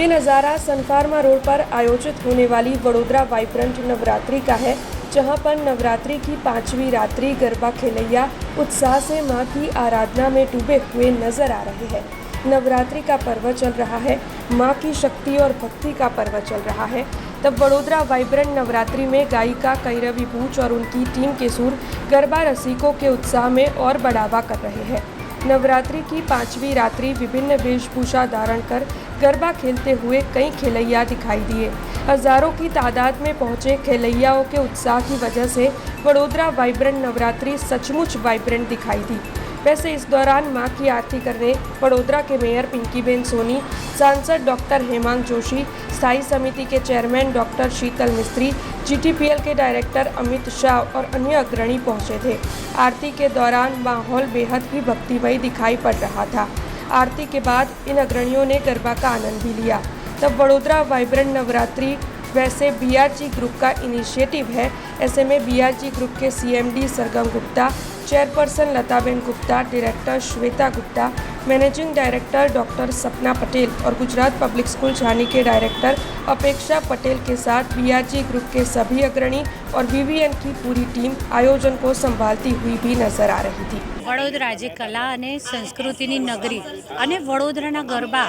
ये नज़ारा सन pharma road पर आयोजित होने वाली वडोदरा वाइब्रेंट नवरात्रि का है, जहां पर नवरात्रि की 5वीं रात्रि गरबा खेलैया उत्साह से मां की आराधना में डूबे हुए नजर आ रहे हैं। नवरात्रि का पर्व चल रहा है, मां की शक्ति और भक्ति का पर्व चल रहा है। तब वडोदरा वाइब्रेंट नवरात्रि में गायिका कैरवी बूच और उनकी टीम के सुर गरबा रसिकों के उत्साह में और बढ़ावा कर रहे हैं। नवरात्रि की 5वीं रात्रि विभिन्न वेशभूषा धारण कर गरबा खेलते हुए कई खेलैया दिखाई दिए। हजारों की तादाद में पहुंचे खेलैयाओं के उत्साह की वजह से वडोदरा वाइब्रेंट नवरात्रि सचमुच वाइब्रेंट दिखाई दी। वैसे इस दौरान मां की आरती करने वडोदरा के मेयर पिंकीबेन सोनी, सांसद डॉक्टर हेमांग जोशी, स्थायी समिति के चेयरमैन डॉक्टर शीतल मिस्त्री, जीटीपीएल के डायरेक्टर अमित शाह और अन्य अग्रणी पहुंचे थे। आरती के दौरान माहौल बेहद ही भक्तिमय दिखाई पड़ रहा था। आरती के बाद इन अग्रणियों ने गरबा का आनंद भी लिया। तब वडोदरा वाइब्रेंट नवरात्रि वैसे बीआरजी ग्रुप का इनिशिएटिव है। ऐसे में बीआरजी ग्रुप के CMD Sargam Gupta, chairperson Lataben Gupta, director Shweta Gupta, managing director doctor Sapna Patel और गुजरात पब्लिक स्कूल छानी के डायरेक्टर अपेक्षा पटेल के साथ बीआरजी ग्रुप के सभी अग्रणी और वीवीएन की पूरी टीम आयोजन को संभालती हुई भी नजर आ रही थी। वडोदरा जे कला અને સંસ્કૃતિની નગરી અને વડોદરાના ગરબા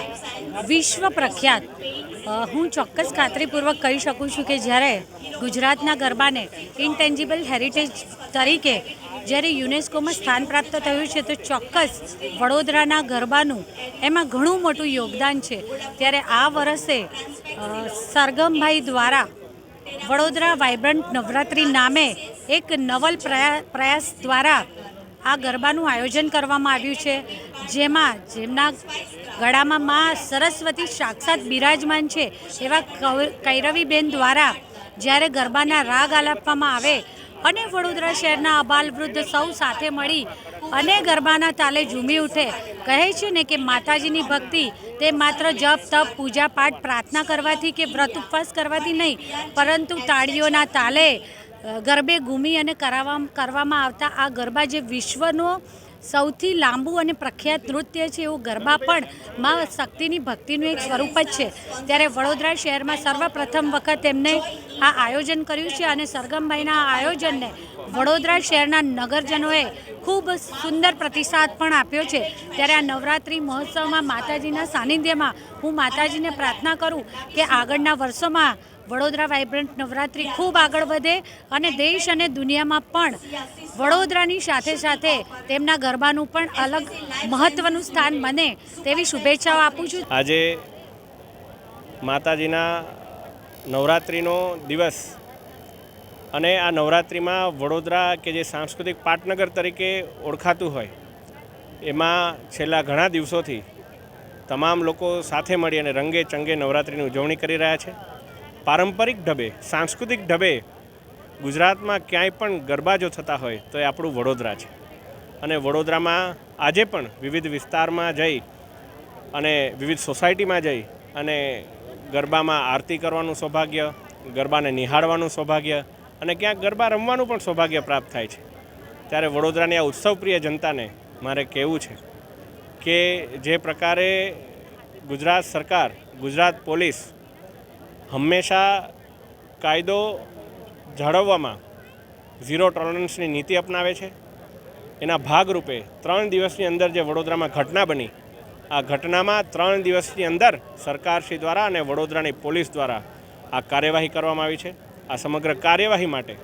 વિશ્વ પ્રખ્યાત હું ચોક્કસ ખાતરીપૂર્વક કહી શકું છું કે જ્યારે ગુજરાતના ગરબાને ઇન્ટેન્જિબલ હેરિટેજ તરીકે જ્યારે યુનેસ્કોમાં સ્થાન પ્રાપ્ત થયું છે તો ચોક્કસ વડોદરાના ગરબાનું એમાં ઘણું મોટું યોગદાન છે। ત્યારે આ વર્ષે સરગમભાઈ દ્વારા વડોદરા વાઇબ્રન્ટ નવરાત્રિ નામે એક નવલ પ્રયાસ દ્વારા આ ગરબાનું આયોજન કરવામાં આવ્યું છે, જેમના ગળામાં માં સરસ્વતી સાક્ષાત બિરાજમાન છે એવા કૈરવીબેન દ્વારા જ્યારે ગરબાના રાગ આલાપવામાં આવે અને વડોદરા શહેરના અબાલ વૃદ્ધ સૌ સાથે મળી અને ગરબાના તાલે ઝૂમી ઉઠે। કહે છે ને કે માતાજીની ભક્તિ તે માત્ર જપ તપ પૂજા પાઠ પ્રાર્થના કરવાથી કે વ્રત ઉપવાસ કરવાથી નહીં, પરંતુ તાળીઓના તાલે ગરબે ઘૂમી અને કરવામાં આવતા આ ગરબા જે વિશ્વનો સૌથી લાંબુ અને પ્રખ્યાત નૃત્ય છે એવું ગરબા પણ માં શક્તિની ભક્તિનું એક સ્વરૂપ જ છે। ત્યારે વડોદરા શહેરમાં સર્વપ્રથમ વખત એમને આ આયોજન કર્યું છે અને સરગમભાઈના આ આયોજનને વડોદરા શહેરના નગરજનોએ ખૂબ સુંદર પ્રતિસાદ પણ આપ્યો છે। ત્યારે આ નવરાત્રિ મહોત્સવમાં માતાજીના સાનિધ્યમાં હું માતાજીને પ્રાર્થના કરું કે આગળના વર્ષોમાં વડોદરા વાઇબ્રન્ટ નવરાત્રિ ખૂબ આગળ વધે અને દેશ અને દુનિયામાં પણ વડોદરાની સાથે સાથે તેમના ગરબાનું પણ અલગ મહત્વનું સ્થાન બને તેવી શુભેચ્છાઓ આપું છું। આજે માતાજીના નવરાત્રિનો દિવસ અને આ નવરાત્રિમાં વડોદરા કે જે સાંસ્કૃતિક પાટનગર તરીકે ઓળખાતું હોય એમાં છેલ્લા ઘણા દિવસોથી તમામ લોકો સાથે મળી અને રંગે ચંગે નવરાત્રિની ઉજવણી કરી રહ્યા છે। પારંપરિક ઢબે સાંસ્કૃતિક ઢબે ગુજરાતમાં ક્યાંય પણ ગરબા જો થતા હોય તો એ આપણું વડોદરા છે અને વડોદરામાં આજે પણ વિવિધ વિસ્તારમાં જઈ અને વિવિધ સોસાયટીમાં જઈ અને ગરબામાં આરતી કરવાનું સૌભાગ્ય, ગરબાને નિહાળવાનું સૌભાગ્ય અને ક્યાંક ગરબા રમવાનું પણ સૌભાગ્ય પ્રાપ્ત થાય છે। ત્યારે વડોદરાની આ ઉત્સવપ્રિય જનતાને મારે કહેવું છે કે જે પ્રકારે ગુજરાત સરકાર, ગુજરાત પોલીસ હંમેશા કાયદો જાળવવામાં ઝીરો ટોલરન્સની નીતિ અપનાવે છે, એના ભાગરૂપે 3 દિવસની અંદર જે વડોદરામાં ઘટના બની આ ઘટનામાં 3 દિવસની અંદર સરકારશ્રી દ્વારા અને વડોદરાની પોલીસ દ્વારા આ કાર્યવાહી કરવામાં આવી છે। આ સમગ્ર કાર્યવાહી માટે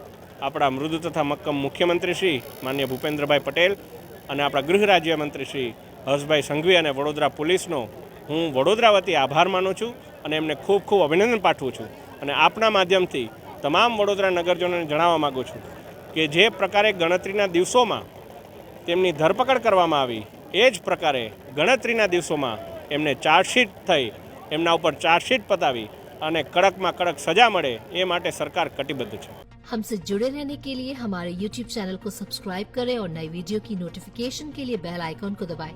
આપણા મૃદુ તથા મક્કમ મુખ્યમંત્રી શ્રી માનનીય ભૂપેન્દ્રભાઈ પટેલ અને આપણા ગૃહ રાજ્યમંત્રી શ્રી હર્ષભાઈ સંઘવી અને વડોદરા પોલીસનો હું વડોદરા વતી આભાર માનું છું અને એમને ખૂબ ખૂબ અભિનંદન પાઠવું છું। અને આપના માધ્યમથી તમામ વડોદરા નગરજનોને જણાવવા માગું છું કે જે પ્રકારે ગણતરીના દિવસોમાં તેમની ધરપકડ કરવામાં આવી એ જ પ્રકારે ગણતરીના દિવસોમાં એમને ચાર્જશીટ થઈ એમના ઉપર ચાર્જશીટ પતાવી અને કડકમાં કડક સજા મળે એ માટે સરકાર કટિબદ્ધ છે। हमसे जुड़े रहने के लिए हमारे YouTube चैनल को सब्सक्राइब करें और नई वीडियो की नोटिफिकेशन के लिए बेल आइकॉन को दबाएं।